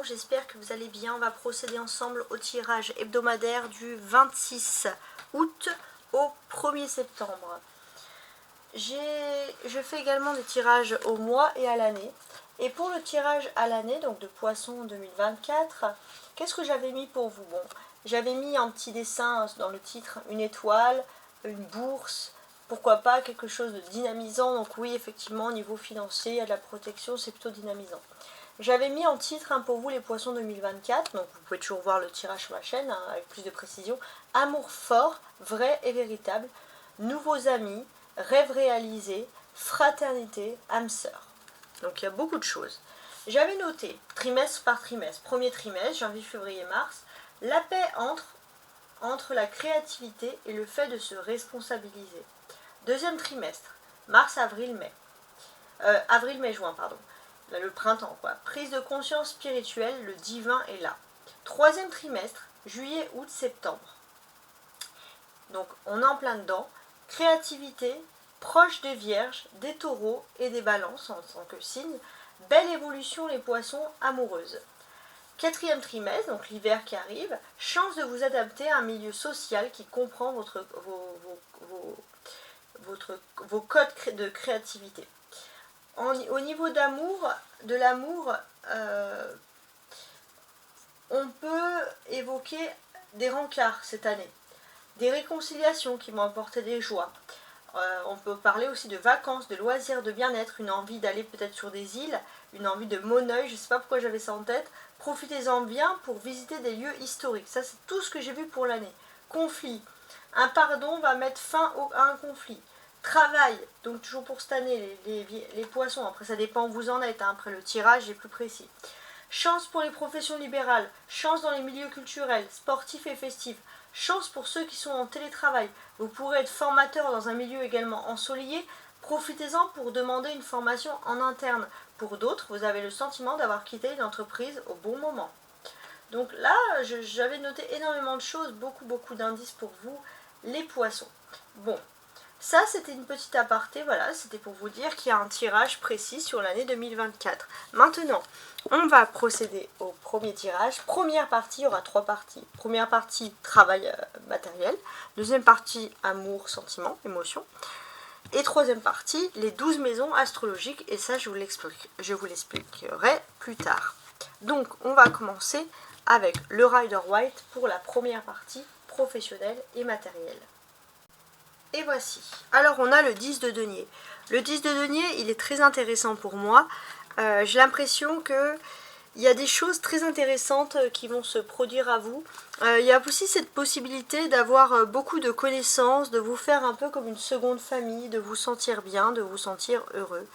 J'espère que vous allez bien. On va procéder ensemble au tirage hebdomadaire du 26 août au 1er septembre. Je fais également des tirages au mois et à l'année. Et pour le tirage à l'année, donc de Poisson 2024, qu'est-ce que j'avais mis pour vous? Bon, j'avais mis en petit dessin dans le titre une étoile, une bourse, pourquoi pas quelque chose de dynamisant. Donc oui, effectivement, au niveau financier, il y a de la protection, c'est plutôt dynamisant. J'avais mis en titre pour vous les Poissons 2024, donc vous pouvez toujours voir le tirage sur la chaîne avec plus de précision. Amour fort, vrai et véritable, nouveaux amis, rêves réalisés, fraternité, âme sœur. Donc il y a beaucoup de choses. J'avais noté, trimestre par trimestre, premier trimestre, janvier, février, mars, la paix entre la créativité et le fait de se responsabiliser. Deuxième trimestre, mars, avril, mai. Avril, mai, juin, pardon. Le printemps, quoi. Prise de conscience spirituelle, le divin est là. Troisième trimestre, juillet, août, septembre. Donc on est en plein dedans. Créativité, proche des vierges, des taureaux et des balances en tant que signe. Belle évolution les poissons amoureuses. Quatrième trimestre, donc l'hiver qui arrive, chance de vous adapter à un milieu social qui comprend vos codes de créativité. Au niveau de l'amour, on peut évoquer des rencarts cette année, des réconciliations qui vont apporter des joies. On peut parler aussi de vacances, de loisirs, de bien-être, une envie d'aller peut-être sur des îles, une envie de Moneuil, je ne sais pas pourquoi j'avais ça en tête. Profitez-en bien pour visiter des lieux historiques. Ça, c'est tout ce que j'ai vu pour l'année. Conflit. Un pardon va mettre fin à un conflit. Travail, donc toujours pour cette année, les poissons, après ça dépend où vous en êtes, après le tirage est plus précis. Chance pour les professions libérales, chance dans les milieux culturels, sportifs et festifs, chance pour ceux qui sont en télétravail. Vous pourrez être formateur dans un milieu également ensoleillé, profitez-en pour demander une formation en interne. Pour d'autres, vous avez le sentiment d'avoir quitté une entreprise au bon moment. Donc là, j'avais noté énormément de choses, beaucoup d'indices pour vous, les poissons. Bon. Ça, c'était une petite aparté, voilà, c'était pour vous dire qu'il y a un tirage précis sur l'année 2024. Maintenant, on va procéder au premier tirage. Première partie, il y aura 3 parties. Première partie, travail matériel. Deuxième partie, amour, sentiment, émotion. Et troisième partie, les 12 maisons astrologiques. Et ça, je vous l'expliquerai plus tard. Donc, on va commencer avec le Rider White pour la première partie, professionnelle et matérielle. Et voici. Alors on a le 10 de denier. Le 10 de denier, il est très intéressant pour moi. J'ai l'impression qu'il y a des choses très intéressantes qui vont se produire à vous. Il y a aussi cette possibilité d'avoir beaucoup de connaissances, de vous faire un peu comme une seconde famille, de vous sentir bien, de vous sentir heureux.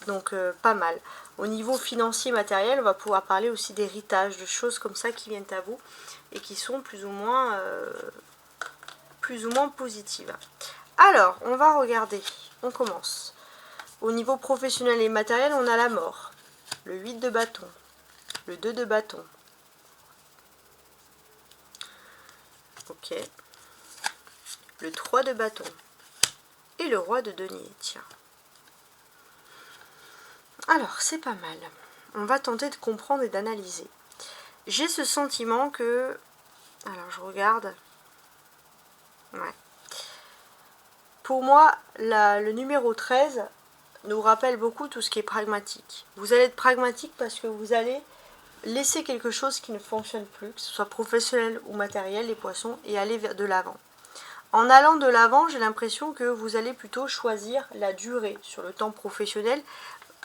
Donc pas mal. Au niveau financier, matériel, on va pouvoir parler aussi d'héritage, de choses comme ça qui viennent à vous et qui sont plus ou moins positives. Alors, on va regarder, on commence. Au niveau professionnel et matériel, on a la mort, le 8 de bâton, le 2 de bâton. Ok. Le 3 de bâton et le roi de denier, tiens. Alors, c'est pas mal. On va tenter de comprendre et d'analyser. J'ai ce sentiment que... Alors, je regarde. Ouais. Pour moi, le numéro 13 nous rappelle beaucoup tout ce qui est pragmatique. Vous allez être pragmatique parce que vous allez laisser quelque chose qui ne fonctionne plus, que ce soit professionnel ou matériel, les poissons, et aller de l'avant. En allant de l'avant, j'ai l'impression que vous allez plutôt choisir la durée sur le temps professionnel,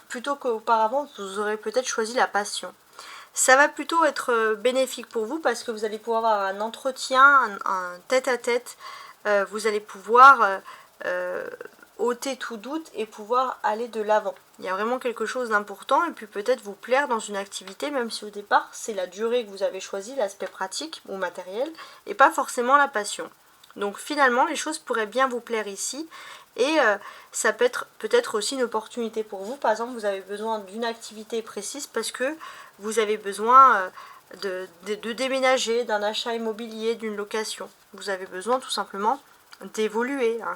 plutôt qu'auparavant, vous aurez peut-être choisi la passion. Ça va plutôt être bénéfique pour vous parce que vous allez pouvoir avoir un entretien, un tête-à-tête, vous allez pouvoir... ôter tout doute et pouvoir aller de l'avant. Il y a vraiment quelque chose d'important et puis peut-être vous plaire dans une activité, même si au départ c'est la durée que vous avez choisi, l'aspect pratique ou matériel, et pas forcément la passion. Donc finalement les choses pourraient bien vous plaire ici et ça peut être peut-être aussi une opportunité pour vous. Par exemple, vous avez besoin d'une activité précise parce que vous avez besoin de déménager, d'un achat immobilier, d'une location. Vous avez besoin tout simplement d'évoluer, hein.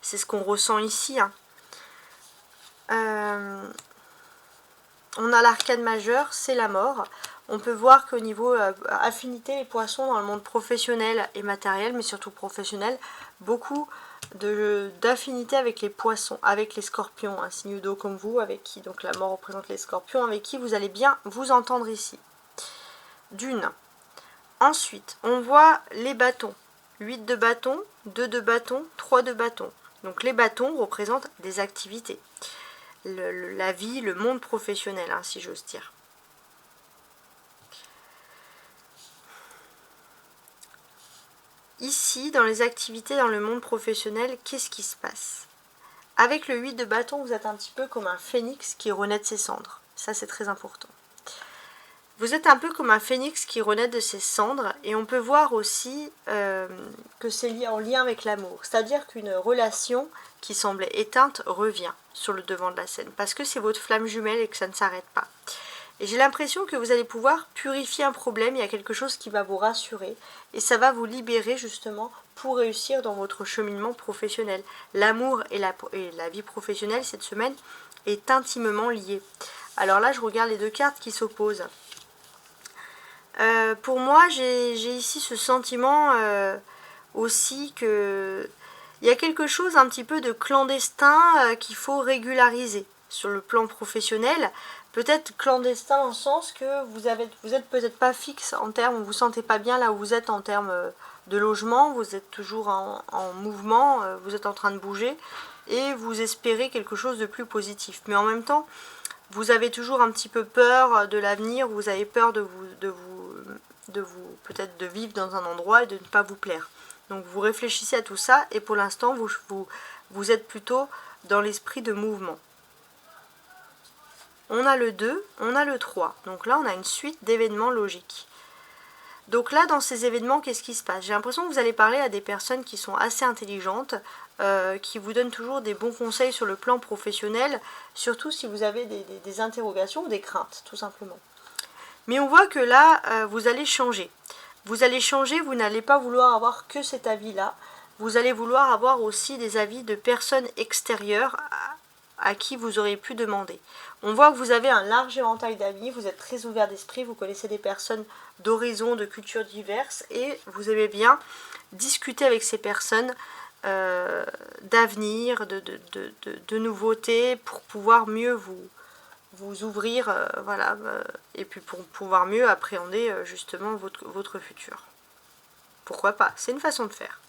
C'est ce qu'on ressent ici, hein. on a l'arcane majeur, c'est la mort. On peut voir qu'au niveau affinité, les poissons dans le monde professionnel et matériel, mais surtout professionnel, beaucoup d'affinité avec les poissons, avec les scorpions, un signe d'eau comme vous, avec qui donc la mort représente les scorpions, avec qui vous allez bien vous entendre ici. D'une. Ensuite, on voit les bâtons. 8 de bâtons, 2 de bâtons, 3 de bâtons. Donc les bâtons représentent des activités. La vie, le monde professionnel, hein, si j'ose dire. Ici, dans les activités dans le monde professionnel, qu'est-ce qui se passe? Avec le 8 de bâton, vous êtes un petit peu comme un phénix qui renaît de ses cendres. Ça, c'est très important. Vous êtes un peu comme un phénix qui renaît de ses cendres, et on peut voir aussi que c'est lié en lien avec l'amour. C'est-à-dire qu'une relation qui semblait éteinte revient sur le devant de la scène, parce que c'est votre flamme jumelle et que ça ne s'arrête pas. Et j'ai l'impression que vous allez pouvoir purifier un problème, il y a quelque chose qui va vous rassurer, et ça va vous libérer justement pour réussir dans votre cheminement professionnel. L'amour et la vie professionnelle cette semaine est intimement liée. Alors là, je regarde les deux cartes qui s'opposent. Pour moi, j'ai ici ce sentiment aussi que il y a quelque chose un petit peu de clandestin qu'il faut régulariser sur le plan professionnel. Peut-être clandestin dans le sens que vous êtes peut-être pas fixe en termes, vous ne vous sentez pas bien là où vous êtes en termes de logement, vous êtes toujours en mouvement, vous êtes en train de bouger et vous espérez quelque chose de plus positif. Mais en même temps, vous avez toujours un petit peu peur de l'avenir, vous avez peur de peut-être de vivre dans un endroit et de ne pas vous plaire. Donc vous réfléchissez à tout ça et pour l'instant vous êtes plutôt dans l'esprit de mouvement. On a le 2, on a le 3. Donc là on a une suite d'événements logiques. Donc là dans ces événements, qu'est-ce qui se passe? J'ai l'impression que vous allez parler à des personnes qui sont assez intelligentes, qui vous donnent toujours des bons conseils sur le plan professionnel, surtout si vous avez des interrogations ou des craintes, tout simplement. Mais on voit que là, vous allez changer. Vous allez changer, vous n'allez pas vouloir avoir que cet avis-là. Vous allez vouloir avoir aussi des avis de personnes extérieures à qui vous auriez pu demander. On voit que vous avez un large éventail d'amis, vous êtes très ouvert d'esprit, vous connaissez des personnes d'horizons, de cultures diverses et vous aimez bien discuter avec ces personnes d'avenir, de nouveautés pour pouvoir mieux vous ouvrir, voilà, et puis pour pouvoir mieux appréhender justement votre futur. Pourquoi pas? C'est une façon de faire.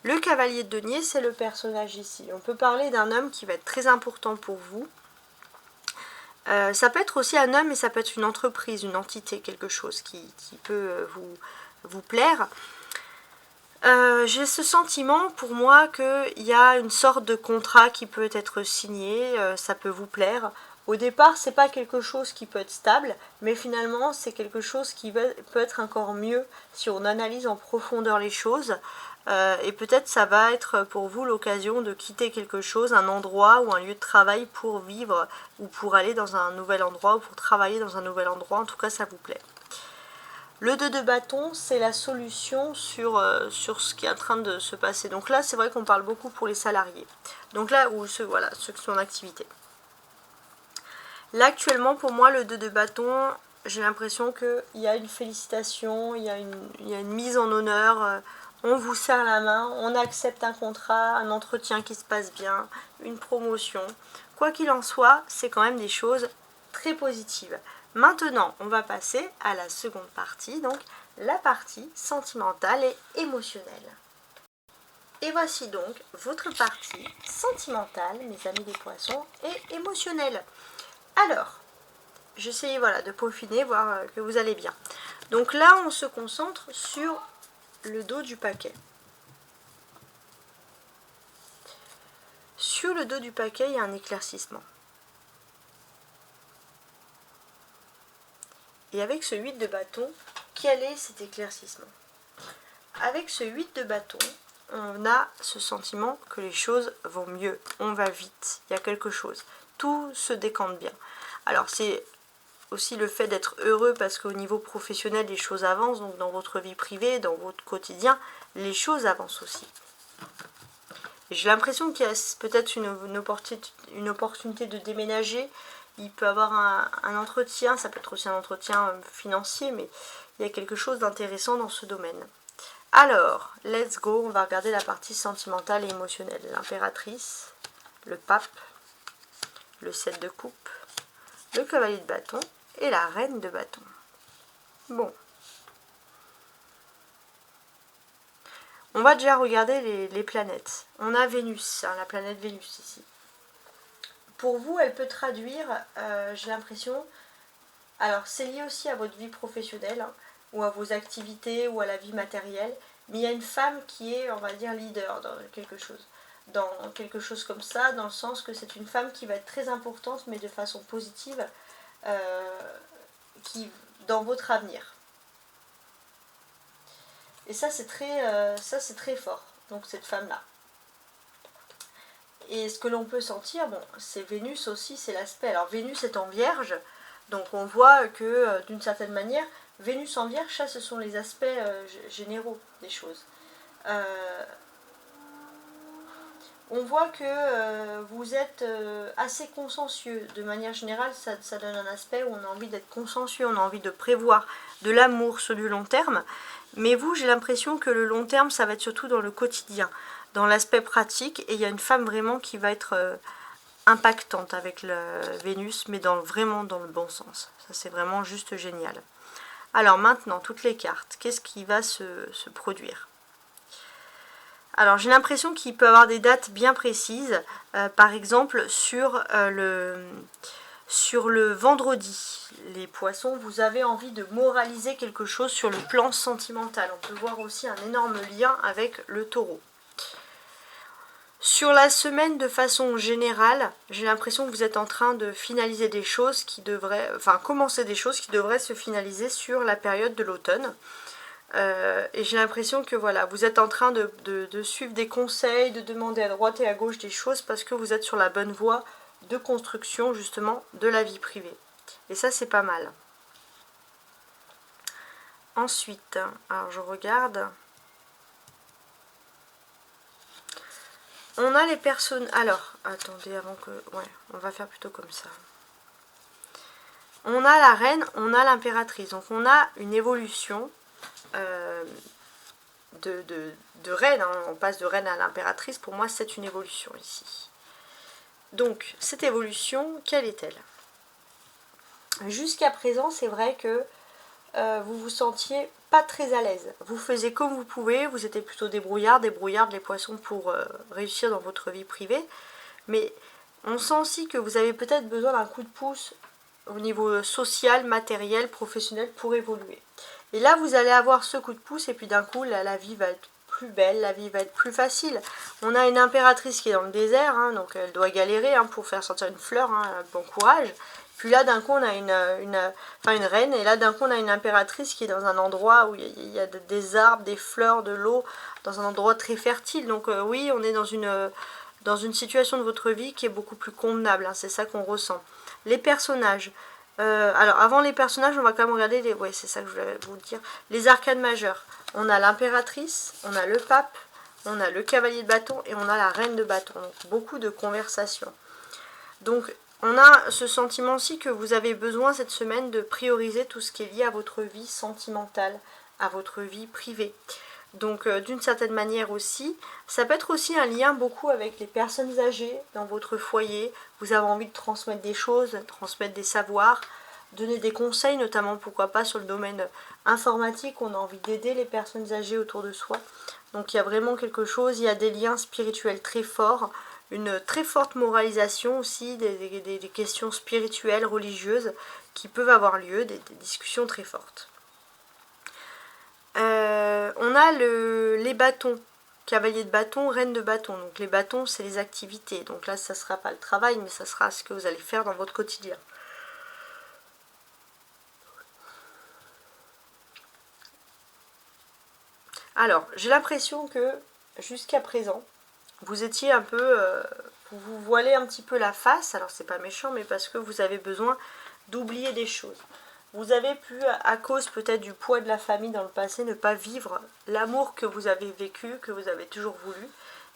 Le cavalier de denier, c'est le personnage ici. On peut parler d'un homme qui va être très important pour vous. Ça peut être aussi un homme, mais ça peut être une entreprise, une entité, quelque chose qui peut vous plaire. J'ai ce sentiment pour moi qu'il y a une sorte de contrat qui peut être signé, ça peut vous plaire. Au départ, c'est pas quelque chose qui peut être stable, mais finalement, c'est quelque chose qui peut être encore mieux si on analyse en profondeur les choses. Et peut-être ça va être pour vous l'occasion de quitter quelque chose, un endroit ou un lieu de travail pour vivre ou pour aller dans un nouvel endroit ou pour travailler dans un nouvel endroit. En tout cas, ça vous plaît. Le 2 de bâton, c'est la solution sur ce qui est en train de se passer. Donc là, c'est vrai qu'on parle beaucoup pour les salariés. Donc là, ceux qui sont en activité. Là, actuellement, pour moi, le 2 de bâton, j'ai l'impression qu'il y a une félicitation, il y a une mise en honneur. On vous serre la main, on accepte un contrat, un entretien qui se passe bien, une promotion. Quoi qu'il en soit, c'est quand même des choses très positives. Maintenant, on va passer à la seconde partie, donc la partie sentimentale et émotionnelle. Et voici donc votre partie sentimentale, mes amis des poissons, et émotionnelle. Alors, j'essaie de peaufiner, voir que vous allez bien. Donc là, on se concentre sur le dos du paquet. Sur le dos du paquet, il y a un éclaircissement. Et avec ce 8 de bâton, quel est cet éclaircissement? Avec ce 8 de bâton, on a ce sentiment que les choses vont mieux, on va vite, il y a quelque chose. Tout se décante bien. Alors c'est aussi le fait d'être heureux parce qu'au niveau professionnel, les choses avancent, donc dans votre vie privée, dans votre quotidien, les choses avancent aussi. J'ai l'impression qu'il y a peut-être une opportunité de déménager, il peut avoir un entretien, ça peut être aussi un entretien financier, mais il y a quelque chose d'intéressant dans ce domaine. Alors, let's go, on va regarder la partie sentimentale et émotionnelle. L'impératrice, le pape, le 7 de coupe, le cavalier de bâton et la reine de bâton. Bon. On va déjà regarder les planètes. On a Vénus, hein, la planète Vénus ici. Pour vous, elle peut traduire, j'ai l'impression, alors c'est lié aussi à votre vie professionnelle, hein, ou à vos activités, ou à la vie matérielle, mais il y a une femme qui est, on va dire, leader dans quelque chose comme ça, dans le sens que c'est une femme qui va être très importante, mais de façon positive, dans votre avenir. Et ça c'est très fort, donc cette femme-là. Et ce que l'on peut sentir, bon, c'est Vénus aussi, c'est l'aspect. Alors Vénus est en Vierge, donc on voit que d'une certaine manière, Vénus en Vierge, ça ce sont les aspects généraux des choses. On voit que vous êtes assez consciencieux. De manière générale, ça donne un aspect où on a envie d'être consciencieux, on a envie de prévoir de l'amour sur du long terme. Mais vous, j'ai l'impression que le long terme, ça va être surtout dans le quotidien, dans l'aspect pratique. Et il y a une femme vraiment qui va être impactante avec le Vénus, mais vraiment dans le bon sens. Ça, c'est vraiment juste génial. Alors maintenant, toutes les cartes, qu'est-ce qui va se produire ? Alors j'ai l'impression qu'il peut y avoir des dates bien précises, par exemple sur le vendredi, les poissons, vous avez envie de moraliser quelque chose sur le plan sentimental. On peut voir aussi un énorme lien avec le taureau. Sur la semaine, de façon générale, j'ai l'impression que vous êtes en train de finaliser des choses qui devraient, commencer des choses qui devraient se finaliser sur la période de l'automne. Et j'ai l'impression que voilà, vous êtes en train de suivre des conseils, de demander à droite et à gauche des choses parce que vous êtes sur la bonne voie de construction justement de la vie privée. Et ça c'est pas mal. Ensuite, alors je regarde. On a les personnes... Alors, attendez avant que... Ouais, on va faire plutôt comme ça. On a la reine, on a l'impératrice. Donc on a une évolution de reine, hein. On passe de reine à l'impératrice, pour moi c'est une évolution ici. Donc cette évolution, quelle est-elle? Jusqu'à présent, c'est vrai que vous vous sentiez pas très à l'aise. Vous faisiez comme vous pouvez, vous étiez plutôt débrouillarde les poissons pour réussir dans votre vie privée. Mais on sent aussi que vous avez peut-être besoin d'un coup de pouce au niveau social, matériel, professionnel pour évoluer. Et là, vous allez avoir ce coup de pouce et puis d'un coup, la vie va être plus belle, la vie va être plus facile. On a une impératrice qui est dans le désert, hein, donc elle doit galérer pour faire sortir une fleur, hein, bon courage. Puis là, d'un coup, on a une reine, et là, d'un coup, on a une impératrice qui est dans un endroit où il y a des arbres, des fleurs, de l'eau, dans un endroit très fertile. Donc oui, on est dans une situation de votre vie qui est beaucoup plus convenable, hein, c'est ça qu'on ressent. Les personnages. Alors avant les personnages, on va quand même regarder les... Ouais, c'est ça que je voulais vous dire. Les arcanes majeures. On a l'impératrice, on a le pape, on a le cavalier de bâton et on a la reine de bâton. Donc beaucoup de conversations. Donc on a ce sentiment aussi que vous avez besoin cette semaine de prioriser tout ce qui est lié à votre vie sentimentale, à votre vie privée. Donc d'une certaine manière aussi, ça peut être aussi un lien beaucoup avec les personnes âgées dans votre foyer. Vous avez envie de transmettre des choses, transmettre des savoirs, donner des conseils, notamment pourquoi pas sur le domaine informatique. On a envie d'aider les personnes âgées autour de soi. Donc il y a vraiment quelque chose, il y a des liens spirituels très forts, une très forte moralisation aussi, des questions spirituelles, religieuses qui peuvent avoir lieu, des discussions très fortes. On a les bâtons, cavalier de bâton, reine de bâton. Donc les bâtons, c'est les activités. Donc là, ça ne sera pas le travail, mais ça sera ce que vous allez faire dans votre quotidien. Alors, j'ai l'impression que jusqu'à présent, vous étiez un peu... vous voilez un petit peu la face. Alors, c'est pas méchant, mais parce que vous avez besoin d'oublier des choses. Vous avez pu, à cause peut-être du poids de la famille dans le passé, ne pas vivre l'amour que vous avez vécu, que vous avez toujours voulu.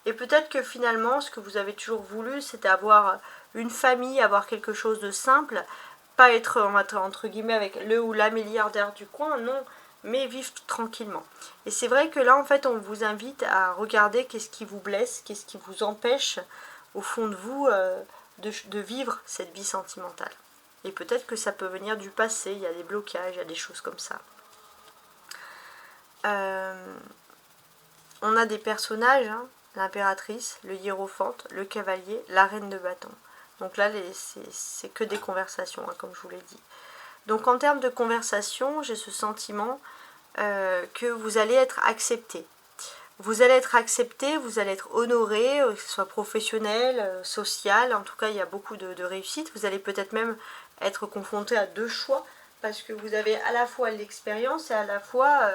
Et peut-être que finalement, ce que vous avez toujours voulu, c'est avoir une famille, avoir quelque chose de simple, pas être entre guillemets avec le ou la milliardaire du coin, non, mais vivre tranquillement. Et c'est vrai que là, en fait, on vous invite à regarder qu'est-ce qui vous blesse, qu'est-ce qui vous empêche, au fond de vous, de vivre cette vie sentimentale. Et peut-être que ça peut venir du passé, il y a des blocages, il y a des choses comme ça. On a des personnages, hein, l'impératrice, le hiérophante, le cavalier, la reine de bâton. Donc là, c'est que des conversations, hein, comme je vous l'ai dit. Donc en termes de conversation, j'ai ce sentiment que vous allez être accepté. Vous allez être accepté, vous allez être honoré, que ce soit professionnel, social, en tout cas il y a beaucoup de réussite. Vous allez peut-être même être confronté à deux choix, parce que vous avez à la fois l'expérience et à la fois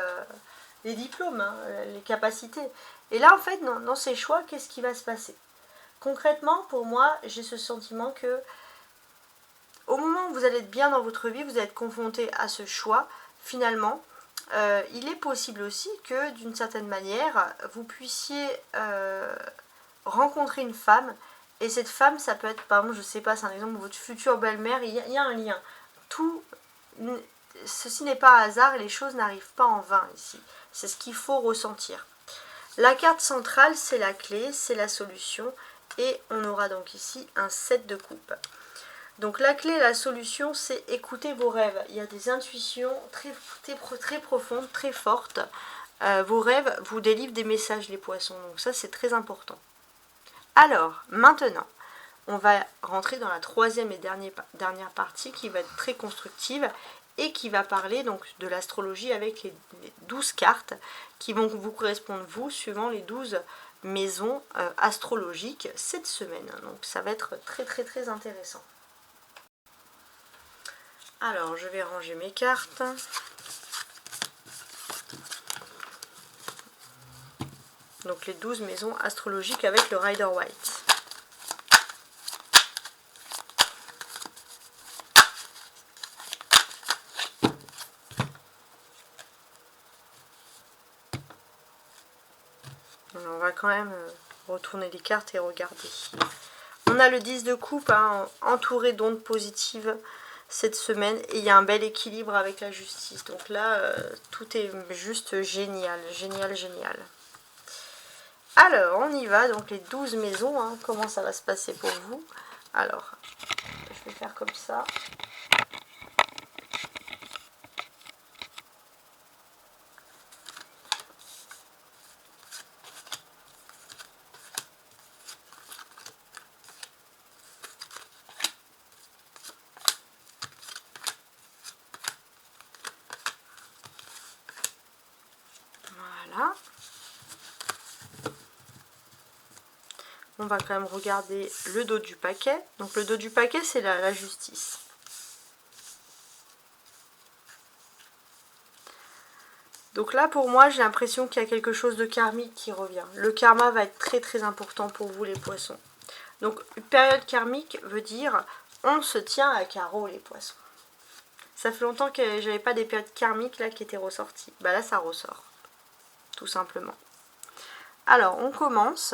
les diplômes, hein, les capacités. Et là en fait, dans ces choix, qu'est-ce qui va se passer? Concrètement, pour moi, j'ai ce sentiment que au moment où vous allez être bien dans votre vie, vous allez être confronté à ce choix, finalement. Il est possible aussi que d'une certaine manière vous puissiez rencontrer une femme, et cette femme, ça peut être, par exemple, je sais pas, c'est un exemple, votre future belle-mère, il y a un lien. Ceci n'est pas hasard et les choses n'arrivent pas en vain ici. C'est ce qu'il faut ressentir. La carte centrale, c'est la clé, c'est la solution, et on aura donc ici un 7 de coupe. Donc la clé, la solution, c'est écouter vos rêves. Il y a des intuitions très profondes, très fortes. Vos rêves vous délivrent des messages, les poissons. Donc ça, c'est très important. Alors, maintenant, on va rentrer dans la troisième et dernière partie qui va être très constructive et qui va parler donc de l'astrologie avec les 12 cartes qui vont vous correspondre, vous, suivant les 12 maisons astrologiques cette semaine. Donc ça va être très intéressant. Alors, je vais ranger mes cartes. Donc, les 12 maisons astrologiques avec le Rider-Waite. On va quand même retourner les cartes et regarder. On a le 10 de coupe, hein, entouré d'ondes positives cette semaine, et il y a un bel équilibre avec la justice. Donc là, tout est juste génial. Alors, on y va. Donc les 12 maisons, hein, comment ça va se passer pour vous? Alors, je vais faire comme ça. Voilà. On va quand même regarder le dos du paquet. Donc le dos du paquet, c'est la justice. Donc là, pour moi, j'ai l'impression qu'il y a quelque chose de karmique qui revient. Le karma va être très important pour vous, les poissons. Donc, une période karmique veut dire on se tient à carreau, les poissons. Ça fait longtemps que j'avais pas des périodes karmiques là qui étaient ressorties. Bah là, ça ressort. Tout simplement. Alors, on commence.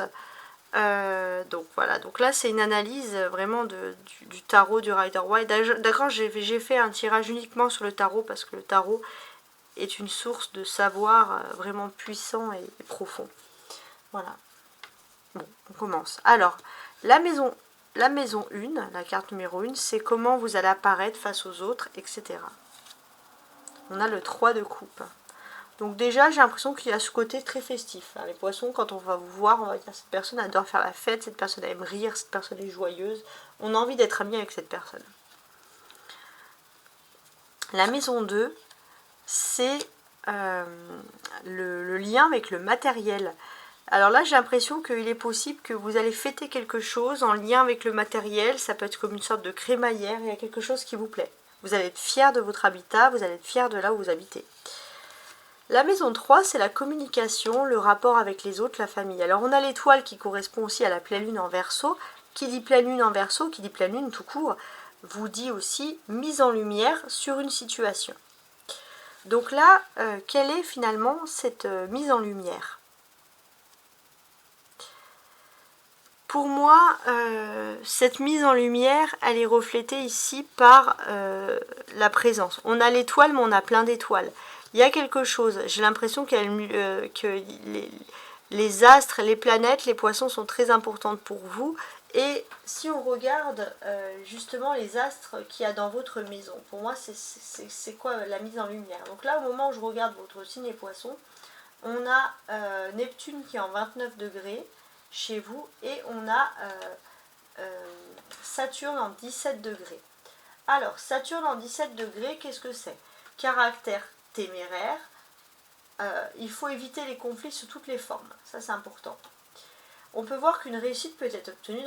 Donc voilà, donc là c'est une analyse vraiment du tarot du Rider-Waite. D'accord, j'ai fait un tirage uniquement sur le tarot parce que le tarot est une source de savoir vraiment puissant et profond. Voilà. Bon, on commence. Alors, la maison 1, la carte numéro 1, c'est comment vous allez apparaître face aux autres, etc. On a le 3 de coupe. Donc déjà, j'ai l'impression qu'il y a ce côté très festif. Les poissons, quand on va vous voir, on va dire cette personne adore faire la fête, cette personne aime rire, cette personne est joyeuse. On a envie d'être ami avec cette personne. La maison 2, c'est le lien avec le matériel. Alors là, j'ai l'impression qu'il est possible que vous allez fêter quelque chose en lien avec le matériel. Ça peut être comme une sorte de crémaillère, il y a quelque chose qui vous plaît. Vous allez être fier de votre habitat, vous allez être fier de là où vous habitez. La maison 3, c'est la communication, le rapport avec les autres, la famille. Alors on a l'étoile qui correspond aussi à la pleine lune en Verseau. Qui dit pleine lune en Verseau, qui dit pleine lune tout court, vous dit aussi mise en lumière sur une situation. Donc là, quelle est finalement cette mise en lumière? pour moi, cette mise en lumière, elle est reflétée ici par la présence. On a l'étoile, mais on a plein d'étoiles. Il y a quelque chose, j'ai l'impression que les astres, les planètes, les poissons sont très importantes pour vous. Et si on regarde justement les astres qu'il y a dans votre maison, pour moi c'est quoi la mise en lumière? Donc là, au moment où je regarde votre signe les poissons, on a Neptune qui est en 29 degrés chez vous et on a Saturne en 17 degrés. Alors, Saturne en 17 degrés, qu'est-ce que c'est? Caractère téméraire, il faut éviter les conflits sous toutes les formes, ça c'est important. On peut voir qu'une réussite peut être obtenue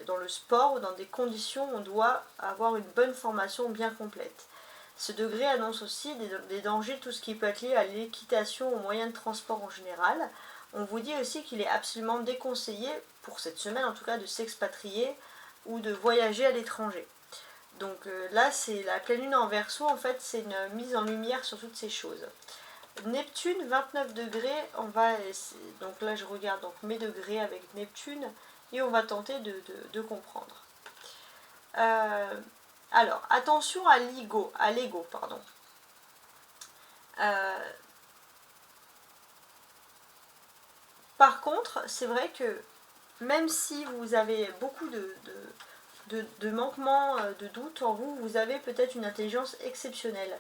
dans le sport ou dans des conditions où on doit avoir une bonne formation bien complète. Ce degré annonce aussi des dangers, tout ce qui peut être lié à l'équitation, aux moyens de transport en général. On vous dit aussi qu'il est absolument déconseillé, pour cette semaine en tout cas, de s'expatrier ou de voyager à l'étranger. Donc là, c'est la pleine lune en Verseau, en fait, c'est une mise en lumière sur toutes ces choses. Neptune, 29 degrés, donc là je regarde donc mes degrés avec Neptune, et on va tenter de comprendre. Alors, attention à l'ego, pardon. Par contre, c'est vrai que même si vous avez beaucoup de manquements, de doutes en vous, vous avez peut-être une intelligence exceptionnelle.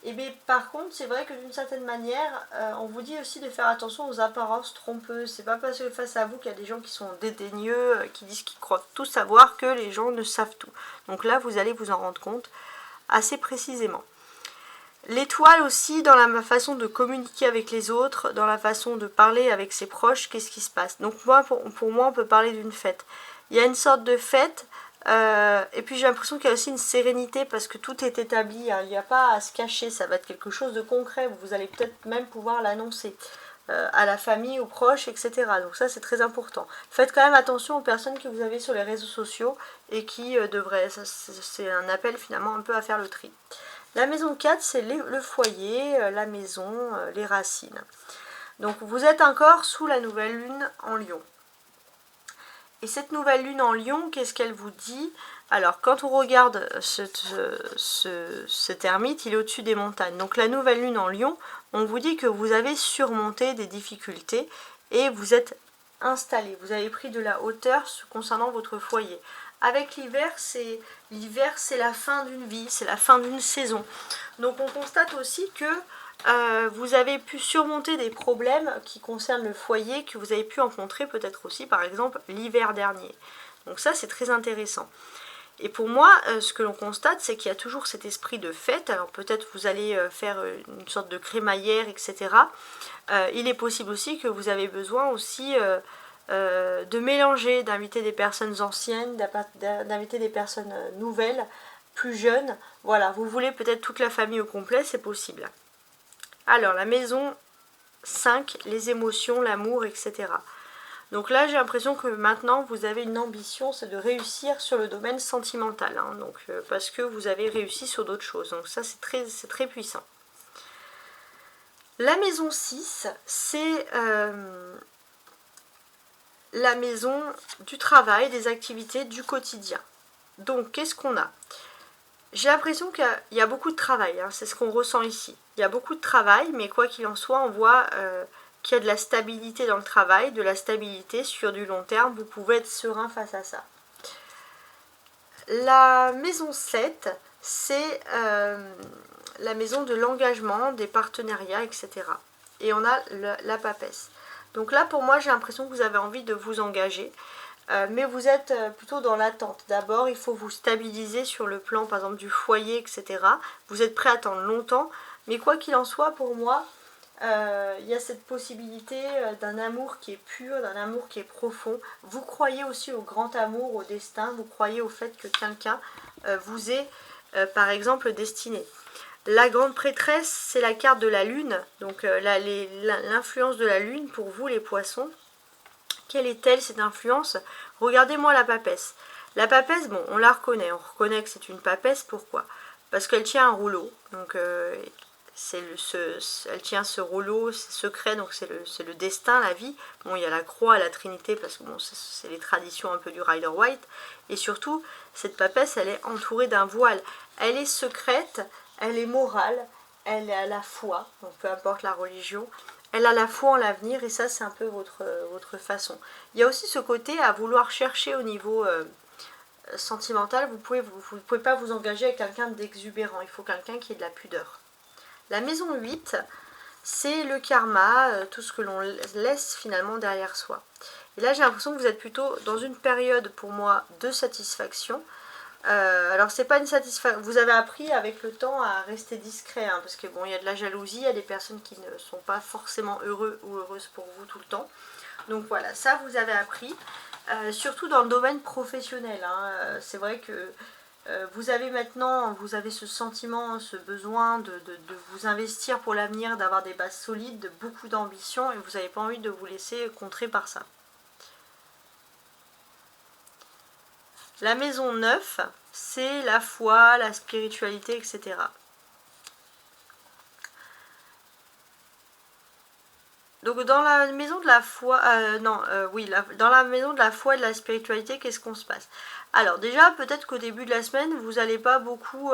Et bien, par contre, c'est vrai que d'une certaine manière, on vous dit aussi de faire attention aux apparences trompeuses. C'est pas parce que face à vous qu'il y a des gens qui sont dédaigneux, qui disent qu'ils croient tout savoir, que les gens ne savent tout. Donc là, vous allez vous en rendre compte assez précisément. L'étoile aussi, dans la façon de communiquer avec les autres, dans la façon de parler avec ses proches, qu'est-ce qui se passe? Donc moi, pour moi, on peut parler d'une fête. Il y a une sorte de fête. Et puis j'ai l'impression qu'il y a aussi une sérénité parce que tout est établi, hein. Il n'y a pas à se cacher, ça va être quelque chose de concret, vous allez peut-être même pouvoir l'annoncer à la famille, aux proches, etc. Donc ça c'est très important. Faites quand même attention aux personnes que vous avez sur les réseaux sociaux et qui devraient, c'est un appel finalement un peu à faire le tri. La maison 4 c'est le foyer, la maison, les racines. Donc vous êtes encore sous la nouvelle lune en Lion. Et cette nouvelle lune en Lion, qu'est-ce qu'elle vous dit? Alors, quand on regarde cet ermite, il est au-dessus des montagnes. Donc, la nouvelle lune en Lion, on vous dit que vous avez surmonté des difficultés et vous êtes installé. Vous avez pris de la hauteur concernant votre foyer. Avec l'hiver, c'est la fin d'une vie, c'est la fin d'une saison. Donc, on constate aussi que vous avez pu surmonter des problèmes qui concernent le foyer que vous avez pu rencontrer peut-être aussi par exemple l'hiver dernier. Donc ça c'est très intéressant. Et pour moi ce que l'on constate c'est qu'il y a toujours cet esprit de fête. Alors peut-être vous allez faire une sorte de crémaillère etc. Il est possible aussi que vous avez besoin aussi de mélanger, d'inviter des personnes anciennes, d'inviter des personnes nouvelles, plus jeunes. Voilà, vous voulez peut-être toute la famille au complet, c'est possible. Alors, la maison 5, les émotions, l'amour, etc. Donc là, j'ai l'impression que maintenant, vous avez une ambition, c'est de réussir sur le domaine sentimental. Hein, donc, parce que vous avez réussi sur d'autres choses. Donc ça, c'est très puissant. La maison 6, c'est la maison du travail, des activités, du quotidien. Donc, qu'est-ce qu'on a? J'ai l'impression qu'il y a beaucoup de travail, hein, c'est ce qu'on ressent ici. Il y a beaucoup de travail, mais quoi qu'il en soit, on voit qu'il y a de la stabilité dans le travail, de la stabilité sur du long terme, vous pouvez être serein face à ça. La maison 7, c'est la maison de l'engagement, des partenariats, etc. Et on a la papesse. Donc là, pour moi, j'ai l'impression que vous avez envie de vous engager. Mais vous êtes plutôt dans l'attente. D'abord, il faut vous stabiliser sur le plan, par exemple, du foyer, etc. Vous êtes prêt à attendre longtemps, mais quoi qu'il en soit, pour moi, il y a cette possibilité d'un amour qui est pur, d'un amour qui est profond. Vous croyez aussi au grand amour, au destin, vous croyez au fait que quelqu'un vous est, par exemple, destiné. La grande prêtresse, c'est la carte de la lune, donc l'influence de la lune pour vous, les poissons. Quelle est-elle cette influence? Regardez-moi la papesse. La papesse, bon, on la reconnaît. On reconnaît que c'est une papesse. Pourquoi? Parce qu'elle tient un rouleau. Donc, elle tient ce rouleau, c'est secret, donc c'est le destin, la vie. Bon, il y a la croix, la Trinité, parce que bon, c'est les traditions un peu du Rider-Waite. Et surtout, cette papesse, elle est entourée d'un voile. Elle est secrète, elle est morale, elle a la foi, donc peu importe la religion. Elle a la foi en l'avenir, et ça, c'est un peu votre façon. Il y a aussi ce côté à vouloir chercher au niveau sentimental. Vous ne pouvez pas vous engager avec quelqu'un d'exubérant. Il faut quelqu'un qui ait de la pudeur. La maison 8, c'est le karma, tout ce que l'on laisse finalement derrière soi. Et là, j'ai l'impression que vous êtes plutôt dans une période, pour moi, de satisfaction. Alors, c'est pas une satisfaction. Vous avez appris avec le temps à rester discret, hein, parce que bon, il y a de la jalousie, il y a des personnes qui ne sont pas forcément heureux ou heureuses pour vous tout le temps. Donc voilà, ça vous avez appris. Surtout dans le domaine professionnel, hein. C'est vrai que vous avez maintenant, vous avez ce sentiment, ce besoin de vous investir pour l'avenir, d'avoir des bases solides, de beaucoup d'ambition, et vous n'avez pas envie de vous laisser contrer par ça. La maison 9, c'est la foi, la spiritualité, etc. Donc dans la maison de la foi, dans la maison de la foi et de la spiritualité, qu'est-ce qu'on se passe? Alors déjà, peut-être qu'au début de la semaine, vous n'allez pas beaucoup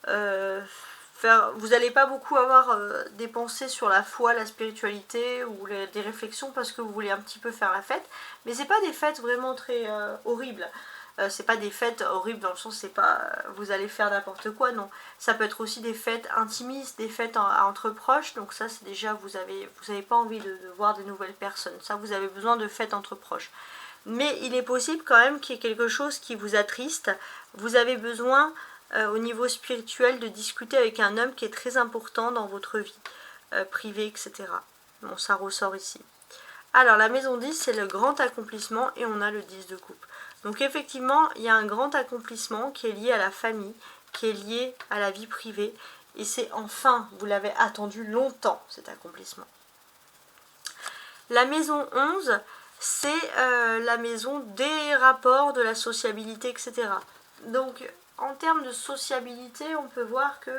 vous n'allez pas beaucoup avoir des pensées sur la foi, la spiritualité ou des réflexions parce que vous voulez un petit peu faire la fête. Mais c'est pas des fêtes vraiment très horribles. C'est pas des fêtes horribles dans le sens c'est pas vous allez faire n'importe quoi, non. Ça peut être aussi des fêtes intimistes, des fêtes entre proches, donc ça c'est déjà vous avez pas envie de voir de nouvelles personnes, ça vous avez besoin de fêtes entre proches. Mais il est possible quand même qu'il y ait quelque chose qui vous attriste, vous avez besoin au niveau spirituel de discuter avec un homme qui est très important dans votre vie privée, etc. Bon, ça ressort ici. Alors la maison 10 c'est le grand accomplissement et on a le 10 de coupe. Donc effectivement il y a un grand accomplissement qui est lié à la famille, qui est lié à la vie privée et c'est enfin, vous l'avez attendu longtemps cet accomplissement. La maison 11 c'est la maison des rapports, de la sociabilité, etc. Donc en termes de sociabilité on peut voir que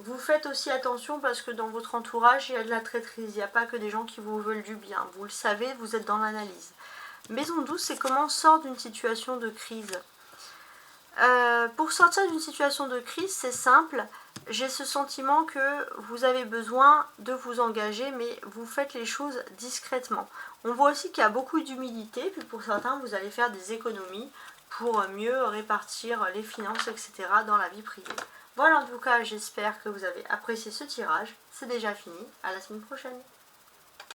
vous faites aussi attention parce que dans votre entourage, il y a de la traîtrise. Il n'y a pas que des gens qui vous veulent du bien. Vous le savez, vous êtes dans l'analyse. Maison 12, c'est comment on sort d'une situation de crise. Pour sortir d'une situation de crise, c'est simple. J'ai ce sentiment que vous avez besoin de vous engager, mais vous faites les choses discrètement. On voit aussi qu'il y a beaucoup d'humilité, puis pour certains, vous allez faire des économies pour mieux répartir les finances, etc. dans la vie privée. Voilà, en tout cas, j'espère que vous avez apprécié ce tirage. C'est déjà fini. À la semaine prochaine.